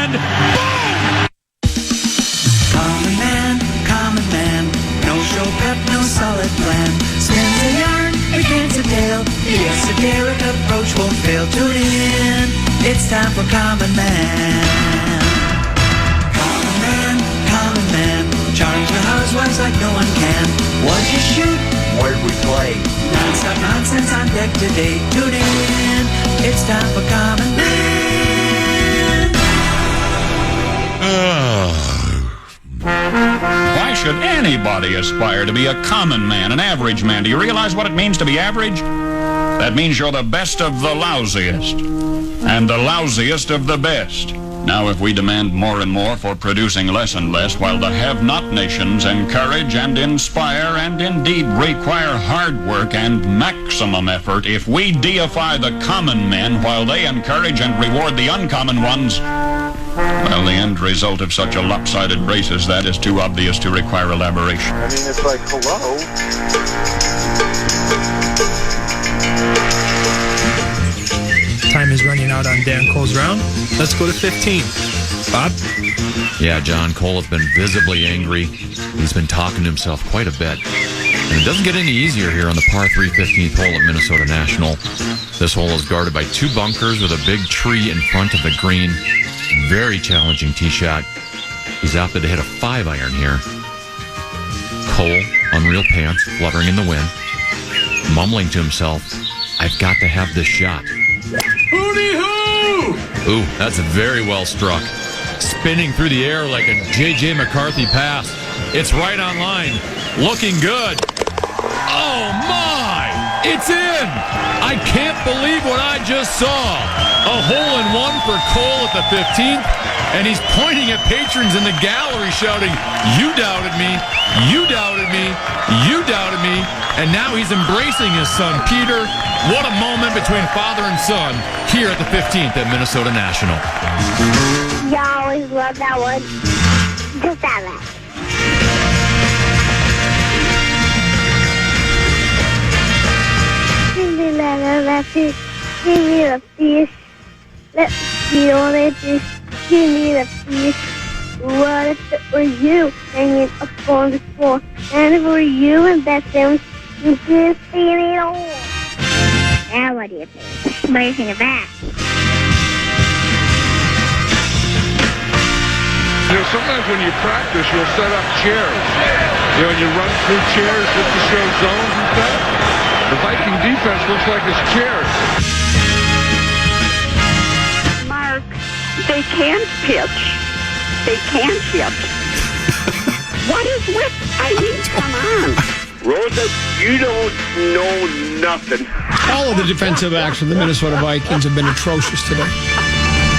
and boom! Common man, no show prep, no solid plan. Spins a yarn, begins a tale. The esoteric approach won't fail. Tune in, it's time for Common Man. Common man, charms the housewives like no one can. What'd you shoot? Where'd we play? Non-stop nonsense on deck today. Tune in, it's time for Common Man. Why should anybody aspire to be a common man, an average man? Do you realize what it means to be average? That means you're the best of the lousiest, and the lousiest of the best. Now, if we demand more and more for producing less and less, while the have-not nations encourage and inspire and indeed require hard work and maximum effort, if we deify the common men while they encourage and reward the uncommon ones, well, the end result of such a lopsided race as that is too obvious to require elaboration. I mean, it's like, hello? Time is running out on Dan Cole's round. Let's go to 15. Bob? Yeah, John Cole has been visibly angry. He's been talking to himself quite a bit. And it doesn't get any easier here on the par 3 15th hole at Minnesota National. This hole is guarded by two bunkers with a big tree in front of the green. Very challenging tee shot. He's opted to hit a 5-iron here. Cole, unreal pants, fluttering in the wind, mumbling to himself, I've got to have this shot. Hooty-hoo! Ooh, that's very well struck. Spinning through the air like a J.J. McCarthy pass. It's right on line. Looking good. Oh, my! It's in! I can't believe what I just saw. A hole-in-one for Cole at the 15th, and he's pointing at patrons in the gallery shouting, you doubted me, you doubted me, you doubted me, and now he's embracing his son, Peter. What a moment between father and son here at the 15th at Minnesota National. Yeah, I always love that one. Just that one. Give me the fish. Give me the fish. Let me feel it. Just give me the fish. What if it were you hanging up on the floor? And if it were you and that sounds, you just feel it all. Now what do you think? What do you think of that? You know, sometimes when you practice, you'll set up chairs. You know, and you run through chairs just to show zones and stuff. The Viking defense looks like it's chairs. Mark, they can't pitch. They can't hit. What is with? I mean, come on. Rosa, you don't know nothing. All of the defensive backs for the Minnesota Vikings have been atrocious today.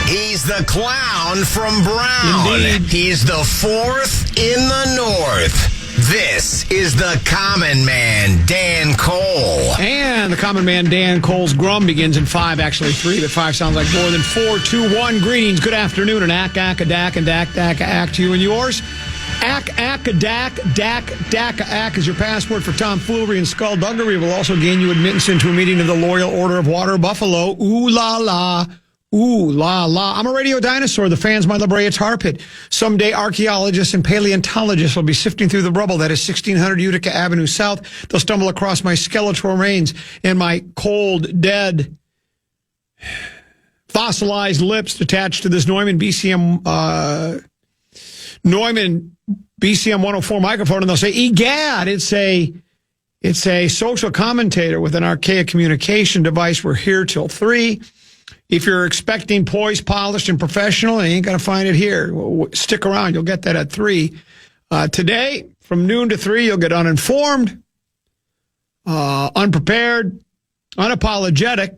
He's the clown from Brown. Indeed. He's the fourth in the North. This is the Common Man, Dan Cole. And the Common Man, Dan Cole's Grum begins in 5, actually 3, but 5 sounds like more than 4, 2, 1. Greetings, good afternoon, and ack, and dak, to you and yours. Ack, dak is your passport for tomfoolery and skullduggery. Will also gain you admittance into a meeting of the Loyal Order of Water Buffalo. Ooh la la. Ooh, la, la. I'm a radio dinosaur. The fans might labor its tar pit. Someday, archaeologists and paleontologists will be sifting through the rubble that is 1600 Utica Avenue South. They'll stumble across my skeletal remains and my cold, dead, fossilized lips attached to this Neumann BCM 104 microphone, and they'll say, egad, it's a social commentator with an archaic communication device. We're here till 3. If you're expecting poised, polished, and professional, you ain't going to find it here. Stick around. You'll get that at 3. Today, from noon to 3, you'll get uninformed, unprepared, unapologetic,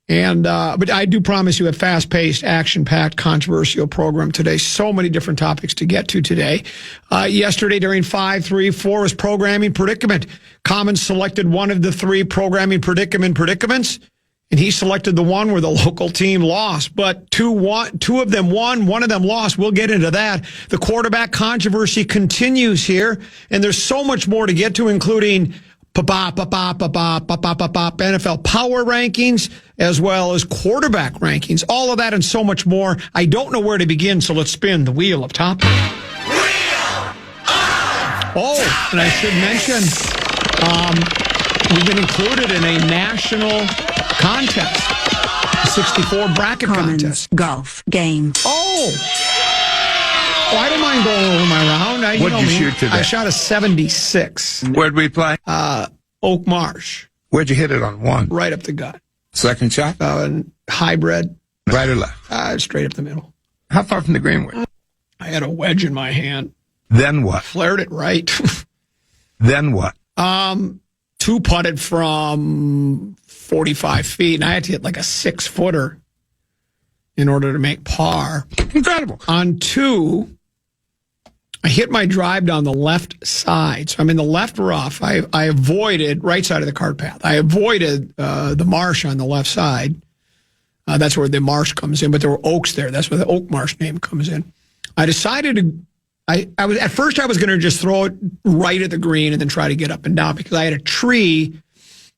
and but I do promise you a fast-paced, action-packed, controversial program today. So many different topics to get to today. Yesterday, during 5, 3, 4 was programming predicament. Common selected one of the 3 programming predicaments. And he selected the one where the local team lost. But two of them won, one of them lost. We'll get into that. The quarterback controversy continues here. And there's so much more to get to, including NFL power rankings, as well as quarterback rankings. All of that and so much more. I don't know where to begin, so let's spin the wheel of topics. Oh, and I should mention, we've been included in a national contest, the 64 bracket contest. Golf game. Oh, I don't mind going over my round. What'd you shoot today? I shot a 76. Where'd we play? Oak Marsh. Where'd you hit it on one? Right up the gut. Second shot? Hybrid. Right or left? Straight up the middle. How far from the green were you? I had a wedge in my hand. Then what? Flared it right. Then what? Two putted from 45 feet, and I had to hit like a 6-footer in order to make par. Incredible. On two, I hit my drive down the left side. So I'm in the left rough. I avoided right side of the cart path. I avoided the marsh on the left side. That's where the marsh comes in, but there were oaks there. That's where the Oak Marsh name comes in. I decided to. I was at first I was going to just throw it right at the green and then try to get up and down because I had a tree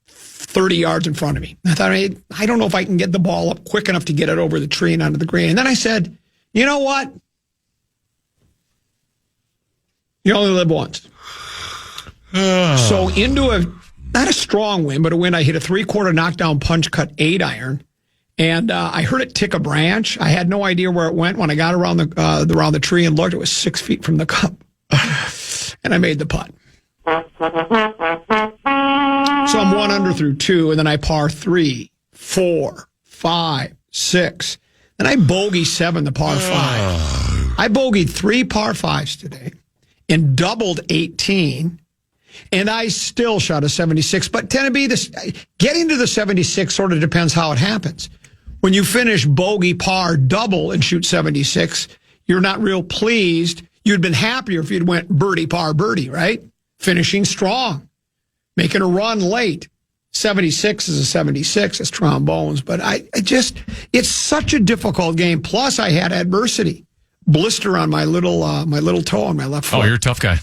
30 yards in front of me. I thought, I don't know if I can get the ball up quick enough to get it over the tree and onto the green. And then I said, you know what? You only live once. So into not a strong wind, but a wind, I hit a 3/4 knockdown punch cut 8-iron. And I heard it tick a branch. I had no idea where it went. When I got around the tree and looked, it was 6 feet from the cup. And I made the putt. So I'm 1 under through 2, and then I par 3, 4, 5, 6. Then I bogey 7, the par 5. I bogeyed 3 par 5s today and doubled 18. And I still shot a 76. But tend to be this, getting to the 76 sort of depends how it happens. When you finish bogey, par, double, and shoot 76, you're not real pleased. You'd been happier if you'd went birdie, par, birdie, right? Finishing strong, making a run late. 76 is a 76. It's trombones. But it's such a difficult game. Plus, I had adversity. Blister on my little toe on my left foot. Oh, you're a tough guy.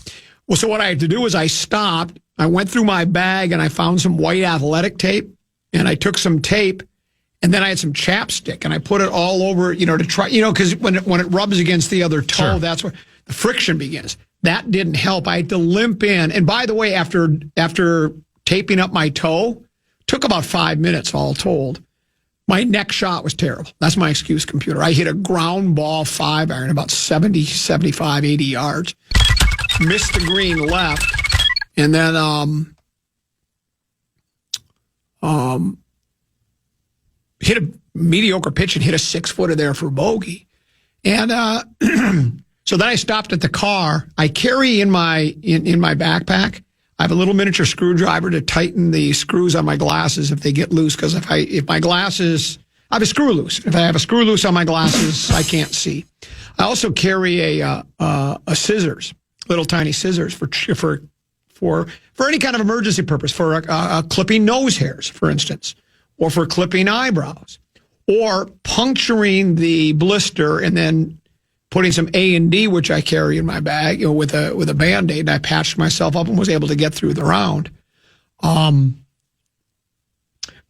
Well, so what I had to do was I stopped. I went through my bag and I found some white athletic tape, and I took some tape, and then I had some chapstick, and I put it all over, to try, because when it rubs against the other toe, Sure. That's where the friction begins. That didn't help. I had to limp in. And by the way, after taping up my toe, took about 5 minutes all told. My next shot was terrible. That's my excuse, computer. I hit a ground ball 5-iron about 70, 75, 80 yards. Missed the green left, and then hit a mediocre pitch and hit a 6-footer there for bogey. And so then I stopped at the car. I carry in my backpack, I have a little miniature screwdriver to tighten the screws on my glasses if they get loose, because if my glasses, I have a screw loose. If I have a screw loose on my glasses, I can't see. I also carry a scissors. Little tiny scissors for any kind of emergency purpose, for clipping nose hairs, for instance, or for clipping eyebrows, or puncturing the blister and then putting some A&D, which I carry in my bag, with a Band-Aid, and I patched myself up and was able to get through the round. But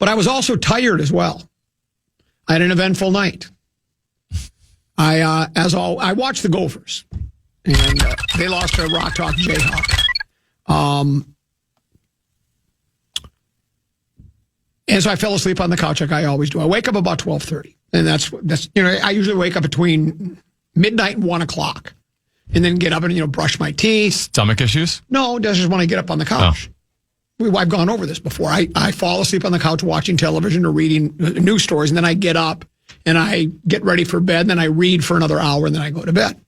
I was also tired as well. I had an eventful night. I watched the Gophers. And they lost to Rock Talk Jayhawk. And so I fell asleep on the couch like I always do. I wake up about 12:30. And that's I usually wake up between midnight and 1 o'clock. And then get up and, brush my teeth. Stomach issues? No, I just want to get up on the couch. Oh. I've gone over this before. I fall asleep on the couch watching television or reading news stories. And then I get up and I get ready for bed. And then I read for another hour and then I go to bed.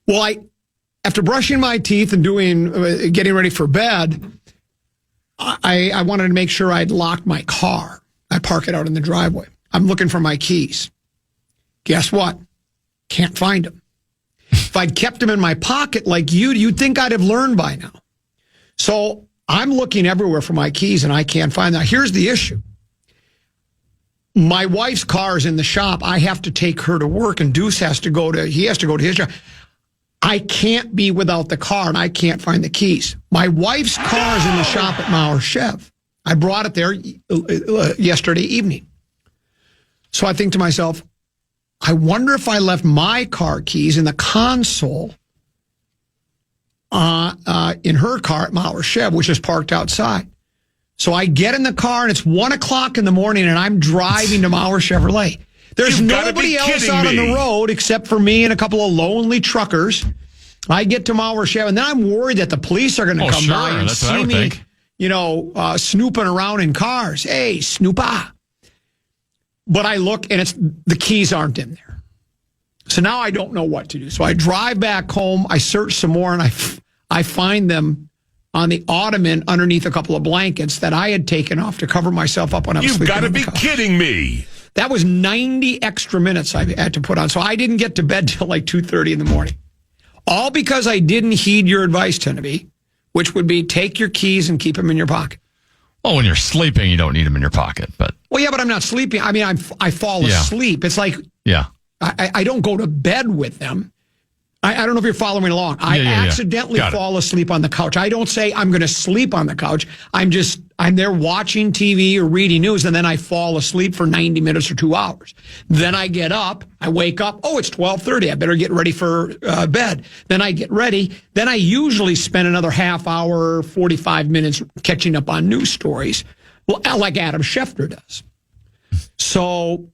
Well, after brushing my teeth and getting ready for bed, I wanted to make sure I'd locked my car. I park it out in the driveway. I'm looking for my keys. Guess what? Can't find them. If I'd kept them in my pocket like you'd think I'd have learned by now. So I'm looking everywhere for my keys and I can't find them. Now, here's the issue. My wife's car is in the shop. I have to take her to work, and Deuce has to go to his job. I can't be without the car, and I can't find the keys. My wife's car is in the shop at Mauer Chev. I brought it there yesterday evening. So I think to myself, I wonder if I left my car keys in the console in her car at Mauer Chev, which is parked outside. So I get in the car and it's 1 o'clock in the morning and I'm driving to Mauer Chevrolet. There's nobody else out on the road except for me and a couple of lonely truckers. I get to Mauer Chev and then I'm worried that the police are going to come by and see me, snooping around in cars. Hey, snoopa. But I look and the keys aren't in there. So now I don't know what to do. So I drive back home. I search some more and I find them on the ottoman underneath a couple of blankets that I had taken off to cover myself up when I was sleeping. You've got to be kidding me. That was 90 extra minutes I had to put on. So I didn't get to bed till like 2:30 in the morning. All because I didn't heed your advice, Tenneby, which would be take your keys and keep them in your pocket. Well, when you're sleeping, you don't need them in your pocket. But well, yeah, but I'm not sleeping. I mean, I fall asleep. It's like I don't go to bed with them. I don't know if you're following along. I accidentally fall asleep on the couch. I don't say I'm going to sleep on the couch. I'm there watching TV or reading news, and then I fall asleep for 90 minutes or 2 hours. Then I get up. I wake up. Oh, it's 12:30. I better get ready for bed. Then I get ready. Then I usually spend another half hour, 45 minutes catching up on news stories, like Adam Schefter does. So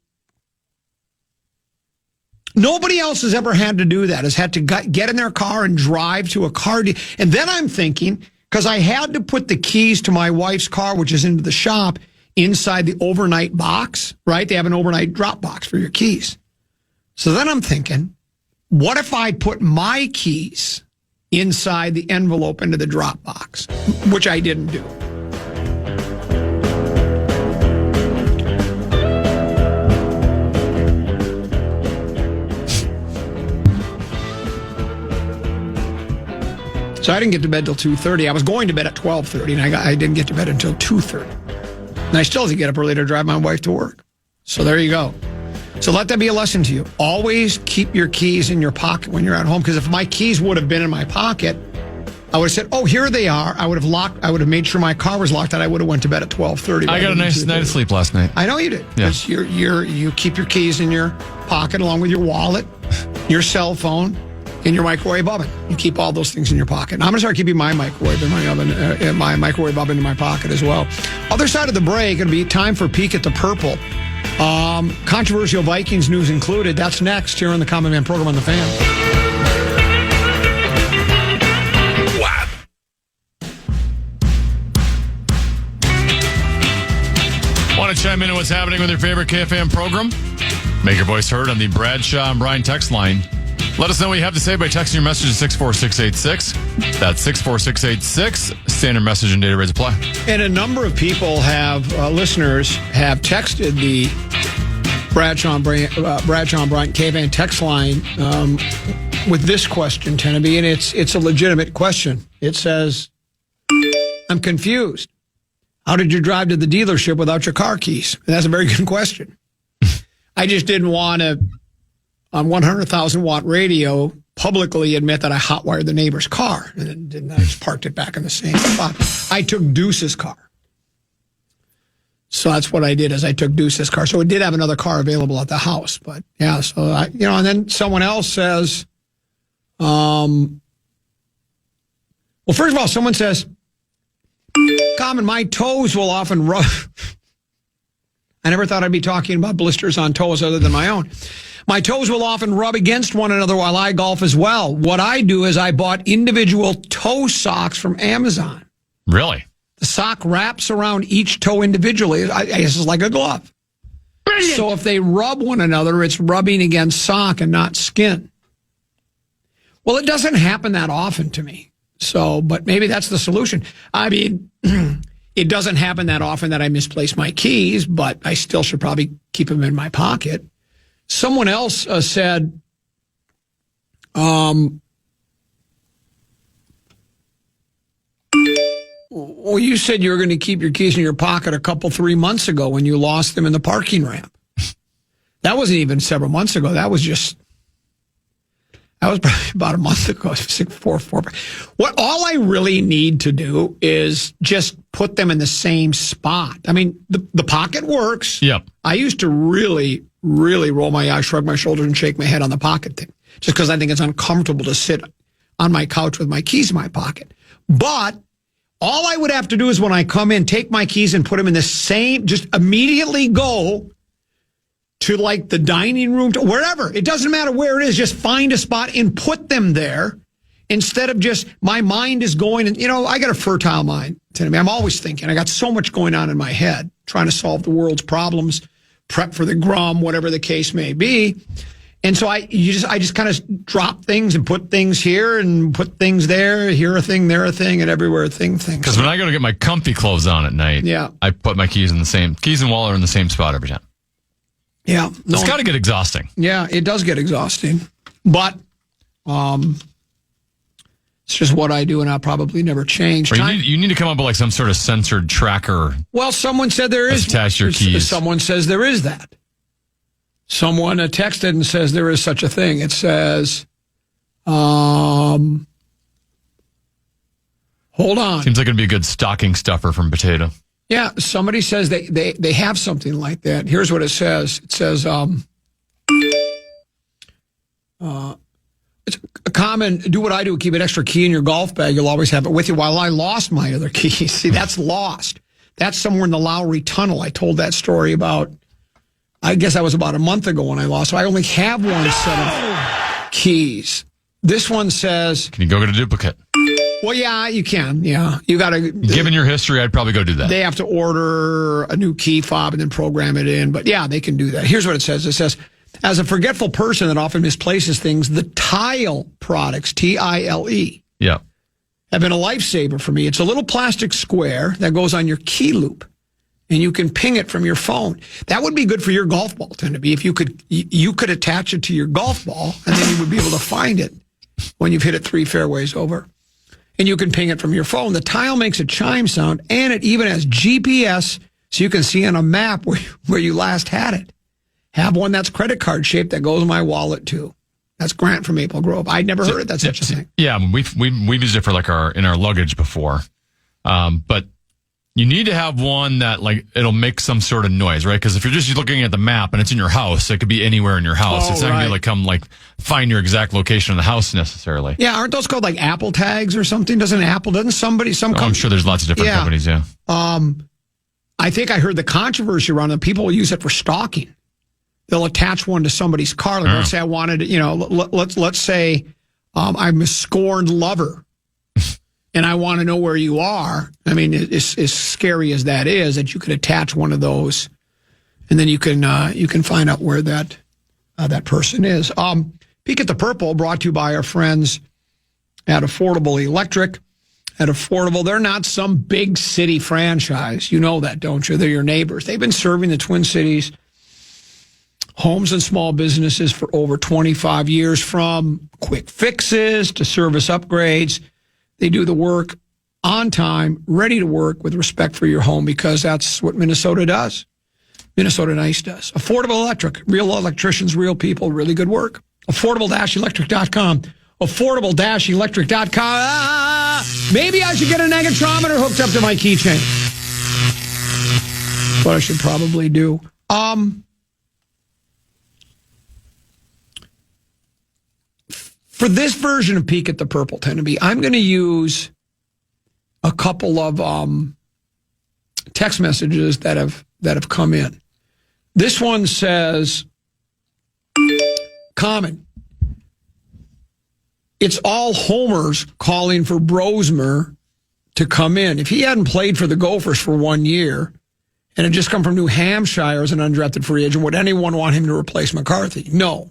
nobody else has ever had to do that, has had to get in their car and drive to a car. And then I'm thinking, because I had to put the keys to my wife's car, which is into the shop, inside the overnight box, right? They have an overnight drop box for your keys. So then I'm thinking, what if I put my keys inside the envelope into the drop box, which I didn't do. So I didn't get to bed till 2:30. I was going to bed at 12:30, and I didn't get to bed until 2:30. And I still had to get up early to drive my wife to work. So there you go. So let that be a lesson to you. Always keep your keys in your pocket when you're at home, because if my keys would have been in my pocket, I would have said, oh, here they are. I would have made sure my car was locked, and I would have went to bed at 12:30. I got a nice night of sleep last night. I know you did. Yeah. You keep your keys in your pocket along with your wallet, your cell phone, and your microwave oven. You keep all those things in your pocket. And I'm going to start keeping my microwave in my oven, my microwave oven in my pocket as well. Other side of the break, it'll be time for Peek at the Purple. Controversial Vikings news included. That's next here on the Common Man program on the Fan. Wow. Want to chime in on what's happening with your favorite KFAN program? Make your voice heard on the Bradshaw and Bryan text line. Let us know what you have to say by texting your message to 64686. That's 64686. Standard message and data rates apply. And a number of people listeners have texted the Bradshaw and Bryan KFAN text line with this question, Tenneby, and it's a legitimate question. It says, I'm confused. How did you drive to the dealership without your car keys? And that's a very good question. I just didn't want to, on 100,000-watt radio, publicly admit that I hotwired the neighbor's car. And then I just parked it back in the same spot. I took Deuce's car. So that's what I did, is I took Deuce's car. So it did have another car available at the house. But, yeah, so, and then someone else says, well, first of all, someone says, Common, my toes will often rub. I never thought I'd be talking about blisters on toes other than my own. My toes will often rub against one another while I golf as well. What I do is I bought individual toe socks from Amazon. Really? The sock wraps around each toe individually. It's like a glove. Brilliant. So if they rub one another, it's rubbing against sock and not skin. Well, it doesn't happen that often to me. So, but maybe that's the solution. I mean, it doesn't happen that often that I misplace my keys, but I still should probably keep them in my pocket. Someone else said, well, you said you were going to keep your keys in your pocket 3 months ago when you lost them in the parking ramp. That wasn't even several months ago. That was probably about a month ago. All I really need to do is just put them in the same spot. I mean, the pocket works. Yep. I used to really really roll my eyes, shrug my shoulders, and shake my head on the pocket thing, just because I think it's uncomfortable to sit on my couch with my keys in my pocket. But all I would have to do is when I come in, take my keys and put them in the same, just immediately go to like the dining room, to wherever. It doesn't matter where it is. Just find a spot and put them there instead of just my mind is going. And, I got a fertile mind. I'm always thinking. I got so much going on in my head, trying to solve the world's problems, prep for the Grum, whatever the case may be. And so I just kind of drop things and put things here and put things there, here a thing, there a thing, and everywhere a thing. Because when I go to get my comfy clothes on at night, I put my keys and wallet are in the same spot every time. Yeah. It's got to get exhausting. Yeah, it does get exhausting. But it's just what I do, and I'll probably never change. You need to come up with like some sort of censored tracker. Well, someone said there is. Attach your keys. Someone says there is that. Someone texted and says there is such a thing. It says, hold on. Seems like it'd be a good stocking stuffer from Potato. Yeah, somebody says they have something like that. Here's what it says. It says, it's a common, do what I do, keep an extra key in your golf bag. You'll always have it with you. While I lost my other keys. See, that's lost. That's somewhere in the Lowry Tunnel. I told that story about, I guess that was about a month ago when I lost. So I only have one set of keys. This one says... Can you go get a duplicate? Well, yeah, you can. Yeah. You got to... Given your history, I'd probably go do that. They have to order a new key fob and then program it in. But yeah, they can do that. Here's what it says. It says, as a forgetful person that often misplaces things, the Tile products, T-I-L-E, yeah, have been a lifesaver for me. It's a little plastic square that goes on your key loop, and you can ping it from your phone. That would be good for your golf ball, tend to be. If you could attach it to your golf ball, and then you would be able to find it when you've hit it 3 fairways over. And you can ping it from your phone. The Tile makes a chime sound, and it even has GPS, so you can see on a map where you last had it. Have one that's credit card shaped that goes in my wallet, too. That's Grant from Maple Grove. I'd never heard of that such a thing. Yeah, we've used it for like in our luggage before. But you need to have one that like it'll make some sort of noise, right? Because if you're just looking at the map and it's in your house, it could be anywhere in your house. It's not going to like come like find your exact location in the house necessarily. Yeah, aren't those called like Apple tags or something? Doesn't somebody I'm sure there's lots of different companies, yeah. I think I heard the controversy around it. People will use it for stalking. They'll attach one to somebody's car. Like, let's say I wanted, let's say I'm a scorned lover and I want to know where you are. I mean, it's as scary as that is, that you could attach one of those and then you can find out where that person is. Peek at the Purple, brought to you by our friends at Affordable Electric. At Affordable, they're not some big city franchise. You know that, don't you? They're your neighbors. They've been serving the Twin Cities homes and small businesses for over 25 years, from quick fixes to service upgrades. They do the work on time, ready to work with respect for your home, because that's what Minnesota does. Minnesota Nice does. Affordable Electric, real electricians, real people, really good work. Affordable-electric.com. Affordable-electric.com. Maybe I should get a negatrometer hooked up to my keychain. What I should probably do. For this version of Peek at the Purple, Tenby, I'm going to use a couple of text messages that have come in. This one says, Common. It's all homers calling for Brosmer to come in. If he hadn't played for the Gophers for 1 year and had just come from New Hampshire as an undrafted free agent, would anyone want him to replace McCarthy? No.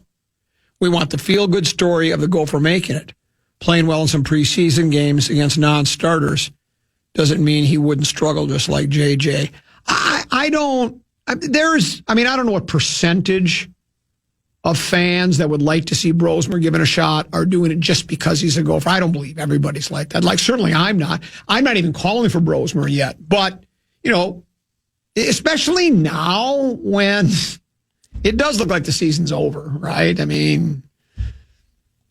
We want the feel-good story of the Gopher making it. Playing well in some preseason games against non-starters doesn't mean he wouldn't struggle just like JJ. I don't know what percentage of fans that would like to see Brosmer given a shot are doing it just because he's a Gopher. I don't believe everybody's like that. Like, certainly I'm not. I'm not even calling for Brosmer yet. But, especially now when it does look like the season's over, right? I mean,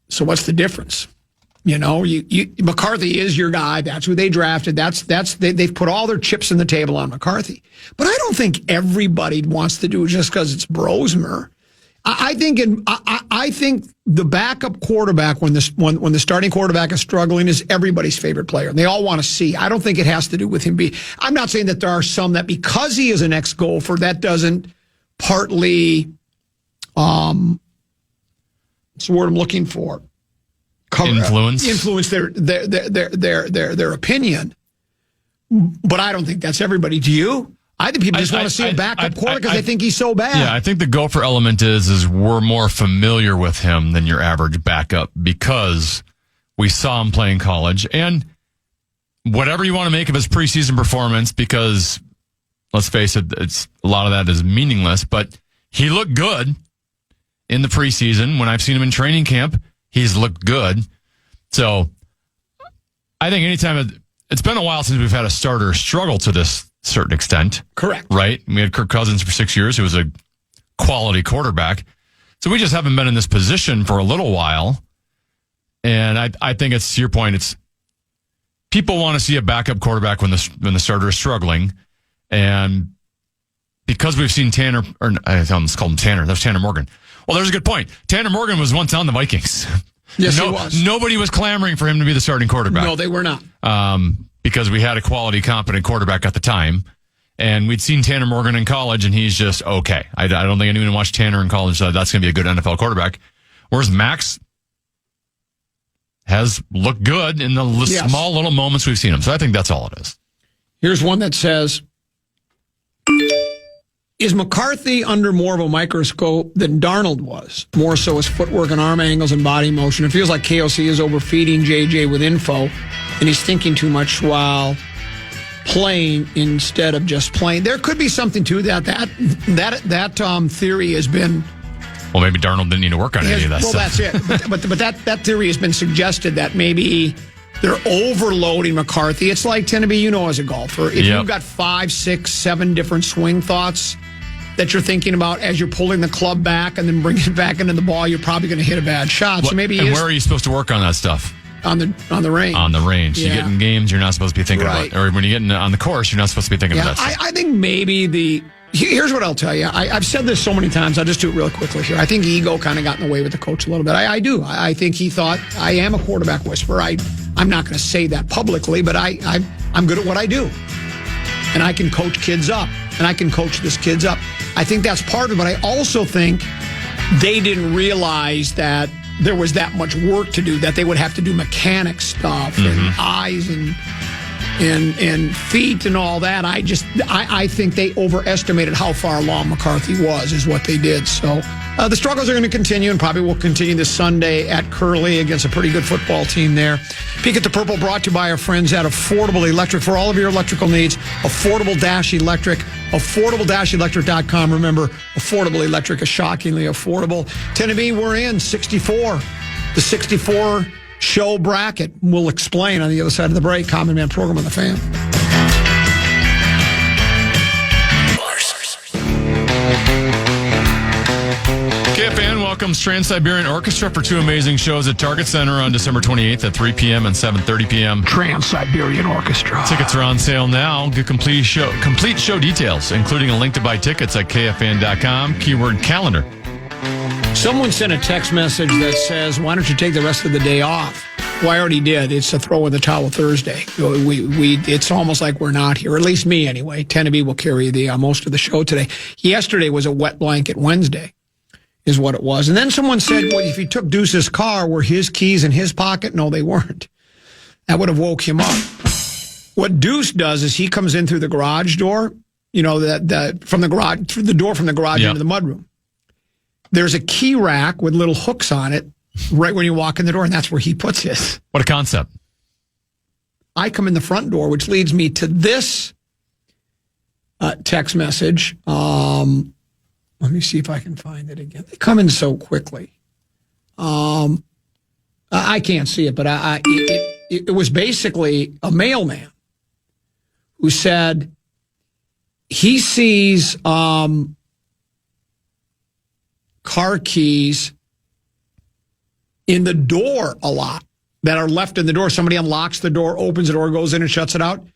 so what's the difference? McCarthy is your guy. That's who they drafted. They've put all their chips in the table on McCarthy. But I don't think everybody wants to do it just because it's Brosmer. I think the backup quarterback when the starting quarterback is struggling is everybody's favorite player. And they all want to see. I don't think it has to do with him being. I'm not saying that there are some that because he is an ex-golfer that doesn't partly. What's the word I'm looking for? Influence their opinion. But I don't think that's everybody. Do you? I think people just want to see a backup quarterback because they think he's so bad. Yeah, I think the gopher element is we're more familiar with him than your average backup because we saw him play in college. And whatever you want to make of his preseason performance, because let's face it, it's a lot of that is meaningless, but he looked good in the preseason. When I've seen him in training camp, he's looked good. So I think anytime it's been a while since we've had a starter struggle to this certain extent. Correct. Right? We had Kirk Cousins for 6 years, who was a quality quarterback. So we just haven't been in this position for a little while. And I think it's, to your point, it's people want to see a backup quarterback when the starter is struggling. And because we've seen Tanner, or I almost called him Tanner, that was Tanner Morgan. Well, there's a good point. Tanner Morgan was once on the Vikings. Yes, he was. Nobody was clamoring for him to be the starting quarterback. No, they were not. Because we had a quality, competent quarterback at the time. And we'd seen Tanner Morgan in college, and he's just okay. I don't think anyone watched Tanner in college thought that's going to be a good NFL quarterback. Whereas Max has looked good in the small little moments we've seen him. So I think that's all it is. Here's one that says, is McCarthy under more of a microscope than Darnold was? More so his footwork and arm angles and body motion. It feels like KOC is overfeeding JJ with info, and he's thinking too much while playing instead of just playing. There could be something to that. That theory has been. Well, maybe Darnold didn't need to work on any of that stuff. Well, that's it. But that theory has been suggested that maybe they're overloading McCarthy. It's like Tenneby, as a golfer. If you've got 5, 6, 7 different swing thoughts that you're thinking about as you're pulling the club back and then bringing it back into the ball, you're probably going to hit a bad shot. So maybe where are you supposed to work on that stuff? On the range. On the range. Yeah. You get in games, you're not supposed to be thinking about it. Or when you get on the course, you're not supposed to be thinking about that stuff. I think maybe here's what I'll tell you. I've said this so many times. I'll just do it real quickly here. I think ego kind of got in the way with the coach a little bit. I do. I think he thought, I am a quarterback whisperer. I'm not going to say that publicly, but I'm good at what I do. And I can coach kids up. And I can coach this kids up. I think that's part of it. But I also think they didn't realize that there was that much work to do, that they would have to do mechanic stuff and eyes and feet and all that. I think they overestimated how far along McCarthy was, is what they did. So the struggles are going to continue and probably will continue this Sunday at Curly against a pretty good football team there. Peek at the Purple brought to you by our friends at Affordable Electric. For all of your electrical needs, Affordable-Electric, affordable-electric.com. Remember, Affordable Electric is shockingly affordable. Tenneby, we're in 64. The 64 show bracket. We'll explain on the other side of the break. Common Man program on the Fan. KFAN welcomes Trans-Siberian Orchestra for 2 amazing shows at Target Center on December 28th at 3 p.m. and 7:30 p.m. Trans-Siberian Orchestra. Tickets are on sale now. Get complete show details, including a link to buy tickets at KFAN.com. Keyword calendar. Someone sent a text message that says, why don't you take the rest of the day off? Well, I already did. It's a throw in the towel Thursday. It's almost like we're not here, at least me anyway. Tenneby will carry the most of the show today. Yesterday was a wet blanket Wednesday, is what it was. And then someone said, well, if he took Deuce's car, were his keys in his pocket? No, they weren't. That would have woke him up. What Deuce does is he comes in through the garage door, through the door from the garage into the mudroom. There's a key rack with little hooks on it right when you walk in the door, and that's where he puts his. What a concept. I come in the front door, which leads me to this text message. Let me see if I can find it again. They come in so quickly. I can't see it, but it was basically a mailman who said he sees car keys in the door a lot that are left in the door. Somebody unlocks the door, opens the door, goes in and shuts it out.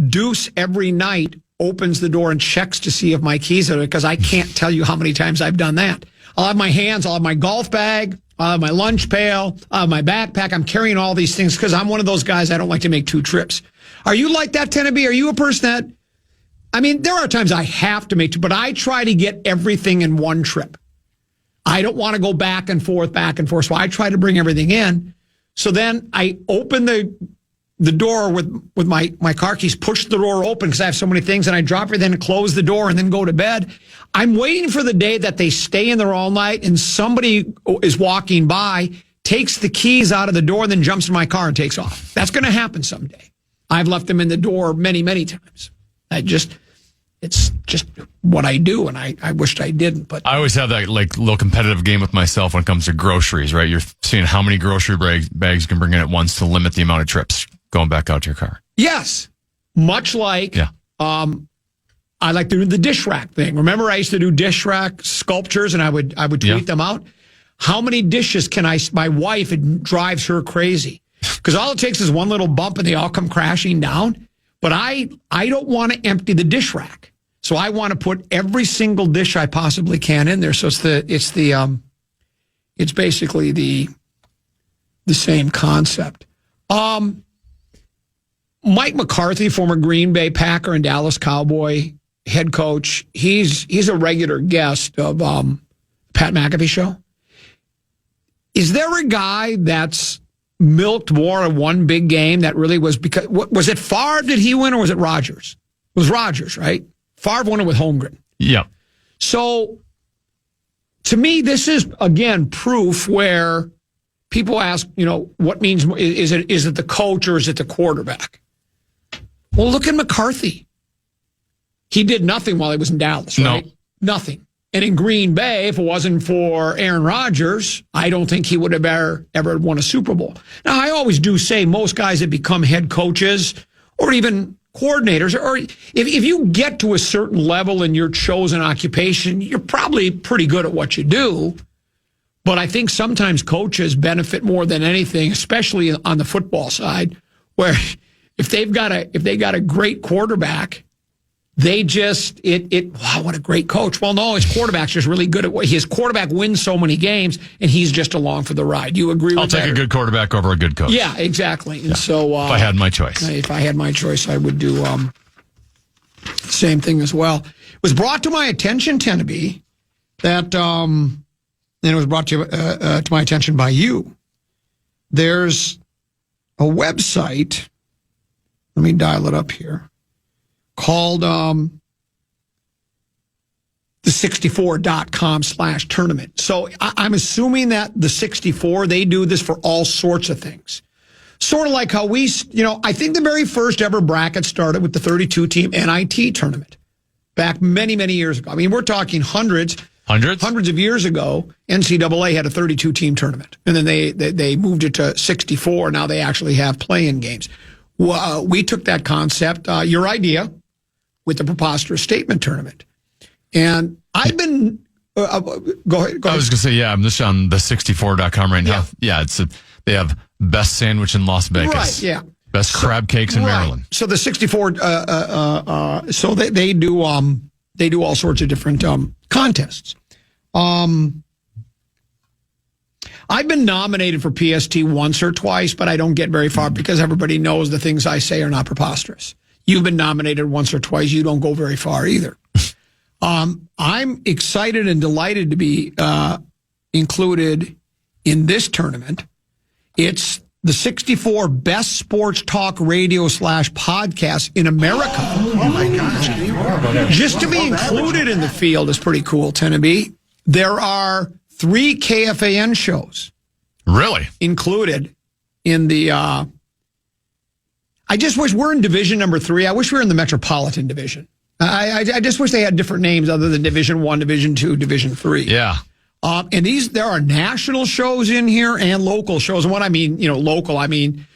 Deuce every night opens the door and checks to see if my keys are there, because I can't tell you how many times I've done that. I'll have my hands, I'll have my golf bag, I'll have my lunch pail, I'll have my backpack. I'm carrying all these things because I'm one of those guys, I don't like to make 2 trips. Are you like that, Tenneby? Are you a person that, I mean, there are times I have to make 2, but I try to get everything in one trip. I don't want to go back and forth. So I try to bring everything in. So then I open the door with my car keys, push the door open because I have so many things, and I drop it, then close the door and then go to bed. I'm waiting for the day that they stay in there all night and somebody is walking by, takes the keys out of the door, and then jumps in my car and takes off. That's going to happen someday. I've left them in the door many, many times. It's just what I do, and I wished I didn't. But I always have that like little competitive game with myself when it comes to groceries, right? You're seeing how many grocery bags you can bring in at once to limit the amount of trips going back out to your car. Yes. Much like, I like to do the dish rack thing. Remember, I used to do dish rack sculptures, and I would tweet them out. How many dishes can my wife, it drives her crazy. Because all it takes is one little bump and they all come crashing down. But I don't want to empty the dish rack. So I want to put every single dish I possibly can in there. So it's basically the same concept. Mike McCarthy, former Green Bay Packer and Dallas Cowboy head coach, he's a regular guest of Pat McAfee show. Is there a guy that's milked more in one big game that really was because was it Favre did he win or was it Rodgers? It was Rodgers, right? Favre won it with Holmgren. Yeah. So to me, this is again proof where people ask, what means is it the coach or is it the quarterback? Well, look at McCarthy. He did nothing while he was in Dallas, right? No. Nothing. And in Green Bay, if it wasn't for Aaron Rodgers, I don't think he would have ever won a Super Bowl. Now, I always do say most guys that become head coaches or even coordinators, or if you get to a certain level in your chosen occupation, you're probably pretty good at what you do. But I think sometimes coaches benefit more than anything, especially on the football side, where if they got a great quarterback, they just wow, what a great coach. Well, no, his quarterback's just really good at what his quarterback wins so many games, and he's just along for the ride. You agree with that? I'll take a good quarterback over a good coach. Yeah, exactly. And so if I had my choice. If I had my choice, I would do the same thing as well. It was brought to my attention, Tenneby, that and it was brought to my attention by you. There's a website. Let me dial it up here. Called the64.com/tournament. So I'm assuming that the 64, they do this for all sorts of things. Sort of like how we, I think the very first ever bracket started with the 32-team NIT tournament back many, many years ago. I mean, we're talking hundreds of years ago. NCAA had a 32-team tournament, and then they moved it to 64. Now they actually have play-in games. We took that concept, your idea, with the preposterous statement tournament. And I've been, go ahead. I was going to say, I'm just on the 64.com right now. Yeah, they have best sandwich in Las Vegas. Right, yeah. Best crab cakes in Maryland. So the 64, so they do all sorts of different contests. I've been nominated for PST once or twice, but I don't get very far because everybody knows the things I say are not preposterous. You've been nominated once or twice. You don't go very far either. I'm excited and delighted to be included in this tournament. It's the 64 best sports talk radio /podcast in America. Oh my gosh. Just to be included in the field is pretty cool, Tenneby. There are 3 KFAN shows. Really? Included in the, I just wish we're in division number 3. I wish we were in the Metropolitan Division. I just wish they had different names other than Division 1, Division 2, Division 3. Yeah. And there are national shows in here and local shows. And what I mean, local, I mean,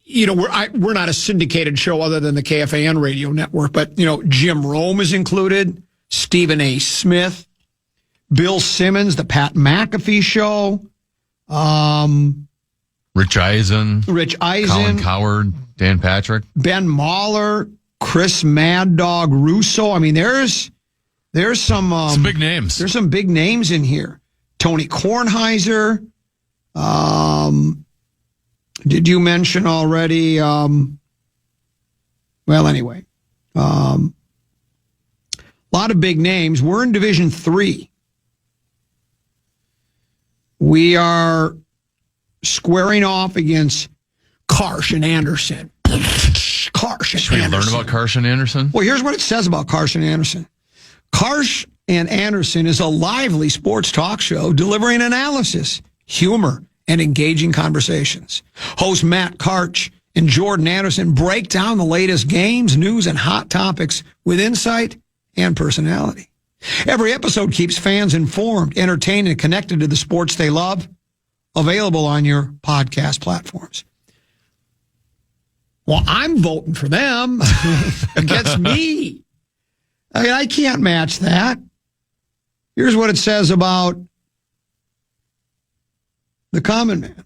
we're not a syndicated show other than the KFAN radio network, but, Jim Rome is included, Stephen A. Smith, Bill Simmons, the Pat McAfee show, Rich Eisen, Colin Cowherd, Dan Patrick, Ben Mahler, Chris Mad Dog Russo. I mean, there's some big names. There's some big names in here. Tony Kornheiser. Did you mention already? Well, anyway, a lot of big names. We're in Division 3. We are squaring off against Karsh and Anderson. Should we learn about Karsh and Anderson? Well, here's what it says about Karsh and Anderson. Karsh and Anderson is a lively sports talk show delivering analysis, humor, and engaging conversations. Host Matt Karch and Jordan Anderson break down the latest games, news, and hot topics with insight and personality. Every episode keeps fans informed, entertained, and connected to the sports they love. Available on your podcast platforms. Well, I'm voting for them against me. I mean, I can't match that. Here's what it says about The Common Man.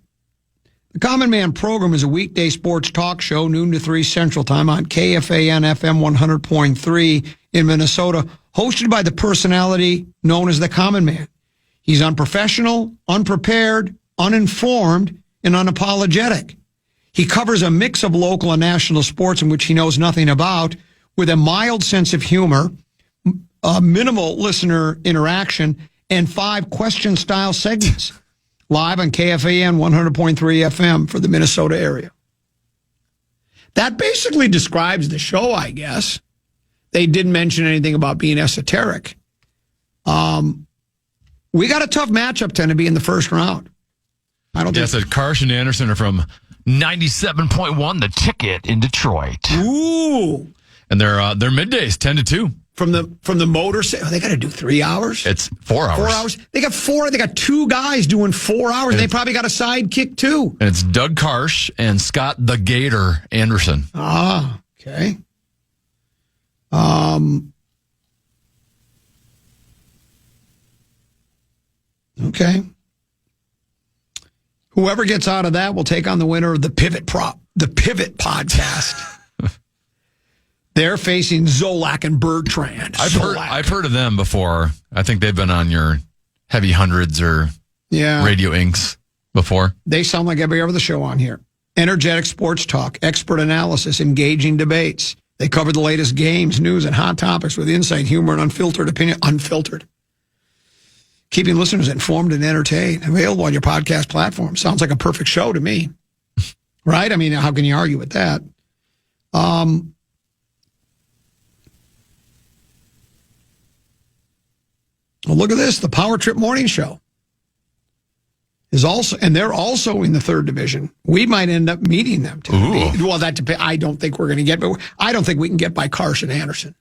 The Common Man program is a weekday sports talk show, noon to 3 Central Time on KFAN FM 100.3 in Minnesota, hosted by the personality known as The Common Man. He's unprofessional, unprepared, uninformed, and unapologetic. He covers a mix of local and national sports in which he knows nothing about, with a mild sense of humor, minimal listener interaction, and 5 question-style segments. Live on KFAN 100.3 FM for the Minnesota area. That basically describes the show, I guess. They didn't mention anything about being esoteric. We got a tough matchup to be in the first round. I don't think Karsh and Anderson are from 97.1 The Ticket in Detroit. Ooh. And they're middays, 10 to 2. From the motor set. Oh, they got to do 3 hours? It's 4 hours. 4 hours. They got 2 guys doing 4 hours. And they probably got a sidekick too. And it's Doug Karsh and Scott the Gator Anderson. Ah, okay. Okay. Whoever gets out of that will take on the winner of the Pivot podcast. They're facing Zolak and Bertrand. I've heard of them before. I think they've been on your Heavy Hundreds or Radio Inks before. They sound like every other show on here. Energetic sports talk, expert analysis, engaging debates. They cover the latest games, news, and hot topics with insight, humor, and unfiltered opinion. Unfiltered. Keeping listeners informed and entertained. Available on your podcast platform. Sounds like a perfect show to me. Right? I mean, how can you argue with that? Well, look at this. The Power Trip Morning Show is also, and they're also in the 3rd division. We might end up meeting them too. Well, that depends. I don't think we're going to get, but I don't think we can get by Karsh and Anderson.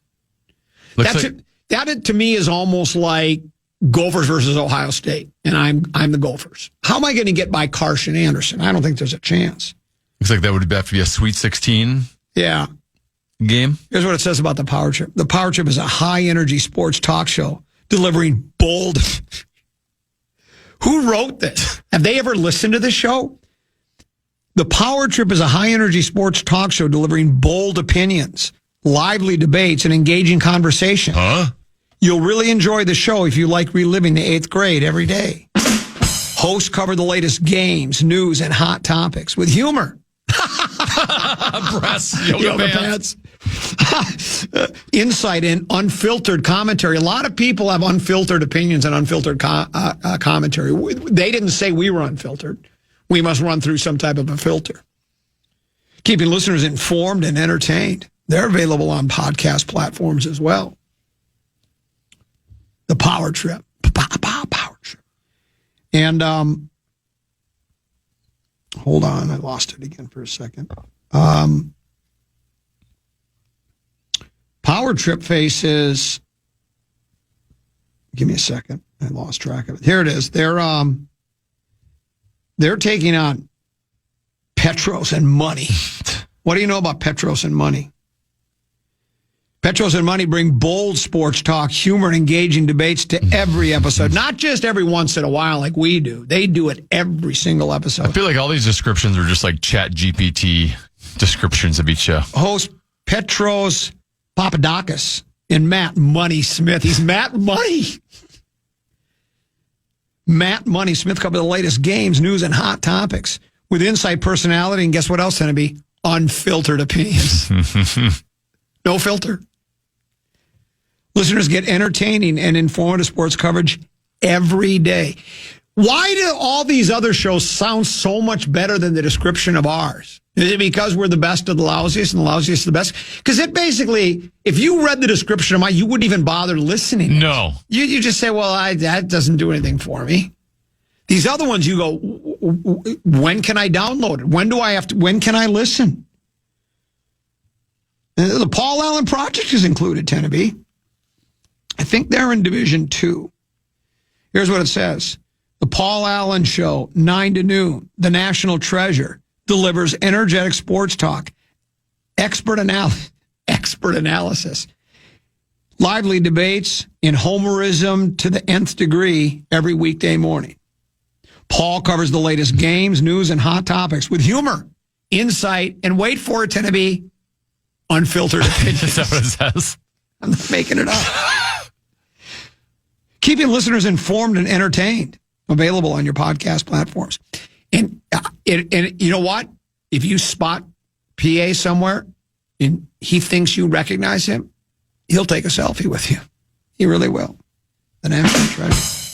That to me is almost like Gophers versus Ohio State, and I'm the Gophers. How am I going to get by Karsh and Anderson? I don't think there's a chance. Looks like that would have to be a Sweet 16. Yeah. Game. Here's what it says about the Power Trip. The Power Trip is a high-energy sports talk show delivering bold. Who wrote this? Have they ever listened to this show? The Power Trip is a high-energy sports talk show delivering bold opinions, lively debates, and engaging conversation. You'll really enjoy the show if you like reliving the 8th grade every day. Hosts cover the latest games, news, and hot topics with humor. Breasts, yoga pants. Insight and unfiltered commentary. A lot of people have unfiltered opinions and unfiltered commentary. They didn't say we were unfiltered. We must run through some type of a filter. Keeping listeners informed and entertained. They're available on podcast platforms as well. The Power Trip. Power Trip. And hold on, I lost it again for a second. Power Trip faces. Give me a second. I lost track of it. Here it is. They're taking on Petros and Money. What do you know about Petros and Money? Petros and Money bring bold sports talk, humor, and engaging debates to every episode. Not just every once in a while like we do. They do it every single episode. I feel like all these descriptions are just like Chat GPT descriptions of each show. Host Petros Papadakis and Matt Money Smith. He's Matt Money. Matt Money Smith covers the latest games, news, and hot topics with insight, personality, and guess what else, Tennessee? Unfiltered opinions. No filter. Listeners get entertaining and informative sports coverage every day. Why do all these other shows sound so much better than the description of ours? Is it because we're the best of the lousiest and the lousiest of the best? Because it basically, if you read the description of mine, you wouldn't even bother listening. No. You just say, well, that doesn't do anything for me. These other ones, you go, when can I download it? When can I listen? The Paul Allen Project is included, Tennessee. I think they're in Division 2. Here's what it says. The Paul Allen Show, 9 to noon. The National Treasure delivers energetic sports talk, expert analysis, lively debates in homerism to the nth degree every weekday morning. Paul covers the latest games, news, and hot topics with humor, insight, and wait for it, Tennessee, unfiltered opinions. Is that what it says? I'm not making it up. Keeping listeners informed and entertained. Available on your podcast platforms. And you know what? If you spot PA somewhere and he thinks you recognize him, he'll take a selfie with you. He really will. The National Treasure.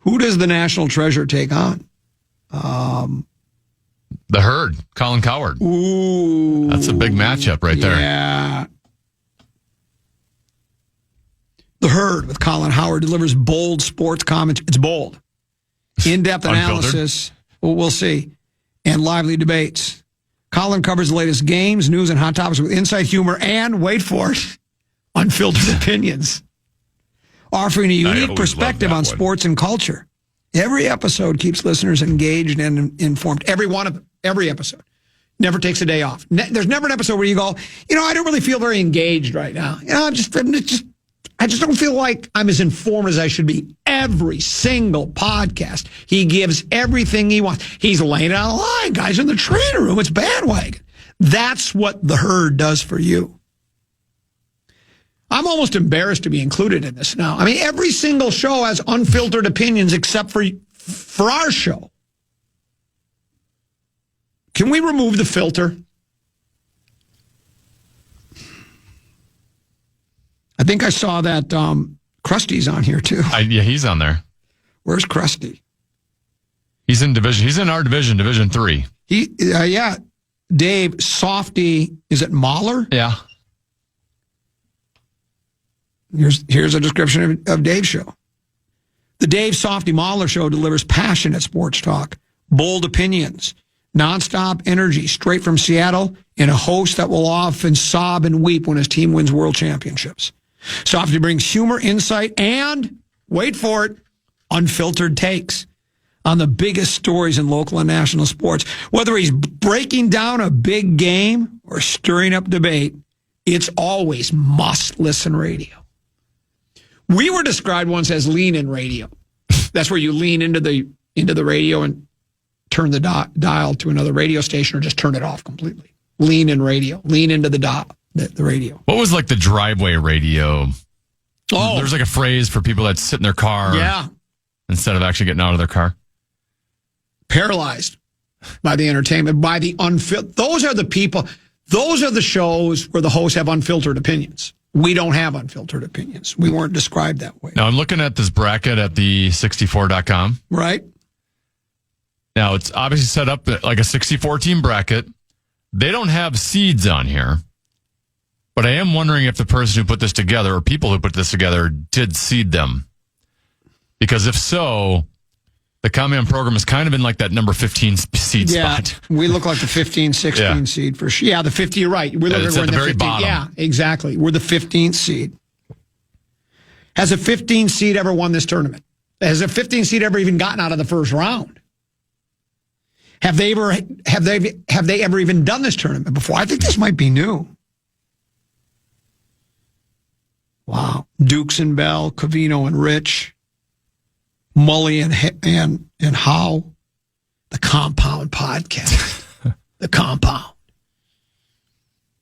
Who does the National Treasure take on? The Herd, Colin Coward. Ooh. That's a big matchup right there. Yeah. The Herd with Colin Howard delivers bold sports commentary. It's bold. In-depth analysis. Well, we'll see. And lively debates. Colin covers the latest games, news, and hot topics with insight, humor, and, wait for it, unfiltered opinions. Offering a unique perspective on sports and culture. Every episode keeps listeners engaged and informed. Every one of them. Every episode. Never takes a day off. There's never an episode where you go, I don't really feel very engaged right now. I just don't feel like I'm as informed as I should be. Every single podcast, he gives everything he wants. He's laying it on the line. Guys in the training room, it's bandwagon. That's what the Herd does for you. I'm almost embarrassed to be included in this now. I mean, every single show has unfiltered opinions except for our show. Can we remove the filter? I think I saw that Krusty's on here too. Yeah, he's on there. Where's Krusty? He's in division. He's in our division, Division 3. Yeah. Dave, Softy, is it Mahler? Yeah. Here's a description of Dave's show. The Dave Softy Mahler Show delivers passionate sports talk, bold opinions, nonstop energy, straight from Seattle, and a host that will often sob and weep when his team wins world championships. Softy brings humor, insight, and, wait for it, unfiltered takes on the biggest stories in local and national sports. Whether he's breaking down a big game or stirring up debate, it's always must-listen radio. We were described once as lean-in radio. That's where you lean into the radio and turn the dial to another radio station or just turn it off completely. Lean-in radio. Lean into the dial. The radio. What was like the driveway radio? Oh. There's like a phrase for people that sit in their car. Yeah. Instead of actually getting out of their car. Paralyzed by the entertainment, by the unfiltered. Those are the people, those are the shows where the hosts have unfiltered opinions. We don't have unfiltered opinions. We weren't described that way. Now, I'm looking at this bracket at the 64.com. Right. Now, it's obviously set up like a 64-team bracket. They don't have seeds on here. But I am wondering if the person who put this together or people who put this together did seed them. Because if so, the Common program is kind of in like that number 15 seed spot. We look like the 15, 16 seed for sure. Yeah, the 50, you're right. We're it's at the very 15, bottom. Yeah, exactly. We're the 15th seed. Has a 15 seed ever won this tournament? Has a 15 seed ever even gotten out of the first round? Have they ever even done this tournament before? I think this might be new. Wow. Dukes and Bell, Covino and Rich, Mully and Howe, the Compound Podcast, the Compound.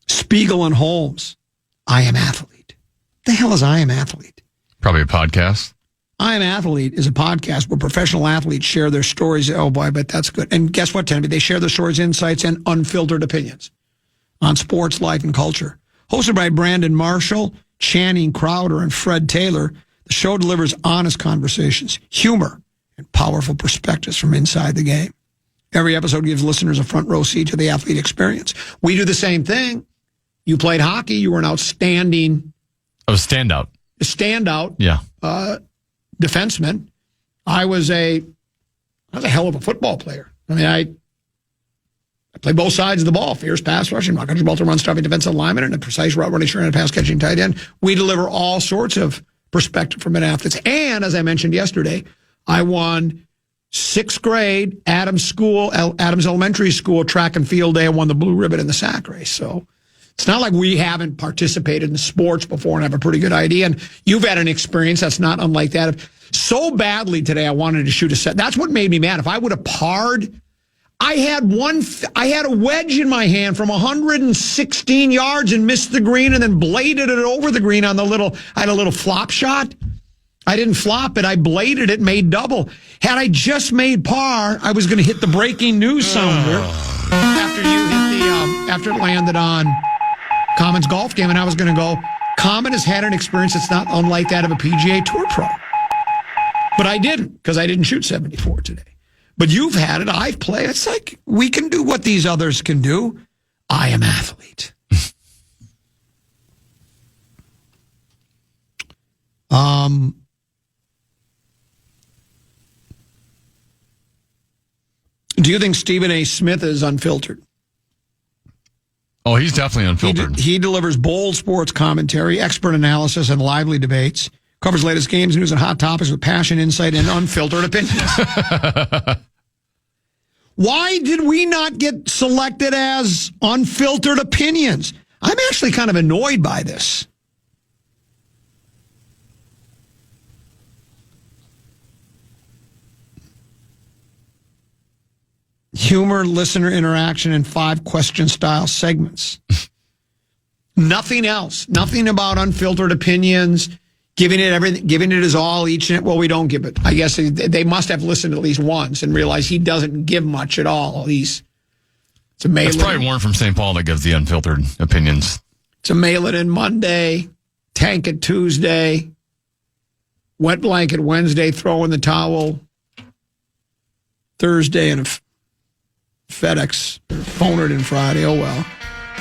Spiegel and Holmes, I Am Athlete. The hell is I Am Athlete? Probably a podcast. I'm Athlete is a podcast where professional athletes share their stories. Oh, boy, I bet that's good. And guess what, Tennessee? They share their stories, insights, and unfiltered opinions on sports, life, and culture. Hosted by Brandon Marshall, Channing Crowder, and Fred Taylor, the show delivers honest conversations, humor, and powerful perspectives from inside the game. Every episode gives listeners a front row seat to the athlete experience. We do the same thing. You played hockey. You were an outstanding... Oh, standout. Standout. Yeah. Defenseman. I was a hell of a football player. I mean, I play both sides of the ball. Fierce pass rushing, not country ball to run stopping defensive lineman, and a precise route running, sure, and a pass catching tight end. We deliver all sorts of perspective from athletes. And as I mentioned yesterday, I won 6th grade Adams Elementary School track and field day. I won the blue ribbon in the sack race. So it's not like we haven't participated in sports before and have a pretty good idea. And you've had an experience that's not unlike that. So badly today, I wanted to shoot a set. That's what made me mad. If I would have parred, I had a wedge in my hand from 116 yards and missed the green and then bladed it over the green on I had a little flop shot. I didn't flop it. I bladed it, made double. Had I just made par, I was going to hit the breaking news sounder after it landed on Common's golf game, and I was going to go, Common has had an experience that's not unlike that of a PGA Tour pro. But I didn't, because I didn't shoot 74 today. But you've had it. I've played. It's like we can do what these others can do. I am Athlete. Do you think Stephen A. Smith is unfiltered? Oh, he's definitely unfiltered. He delivers bold sports commentary, expert analysis, and lively debates. Covers latest games, news, and hot topics with passion, insight, and unfiltered opinions. Why did we not get selected as unfiltered opinions? I'm actually kind of annoyed by this. Humor, listener interaction, and 5-question style segments. Nothing else. Nothing about unfiltered opinions. Giving it everything, giving it his all each and well, we don't give it. I guess they must have listened at least once and realized he doesn't give much at all. It's a mail. It's probably Warren from St. Paul that gives the unfiltered opinions. It's a mail it in Monday, tank it Tuesday, wet blanket Wednesday, throw in the towel Thursday, and a FedEx phone it in Friday. Oh well.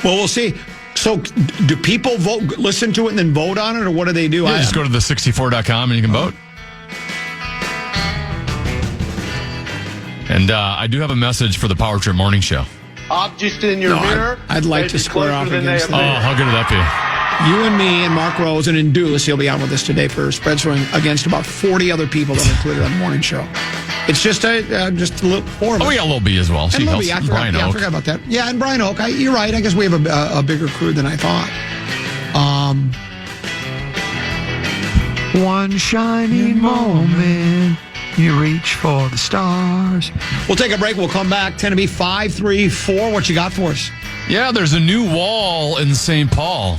Well, we'll see. So do people listen to it and then vote on it, or what do they do? Yeah, just go to the64.com and you can vote. And I do have a message for the Power Trip Morning Show. Objects in your mirror. I'd like to square off against that. Oh, how good would that be? You and me and Mark Rosen and Deuce, he'll be on with us today for spread throwing against about 40 other people that are included on the morning show. It's just a little 4 of us. Oh, yeah, Lil B as well. And Lil B, I forgot about that. Yeah, and Brian Oak. You're right. I guess we have a bigger crew than I thought. One shining moment, you reach for the stars. We'll take a break. We'll come back. 10 to be 5, 3, 4. What you got for us? Yeah, there's a new wall in St. Paul.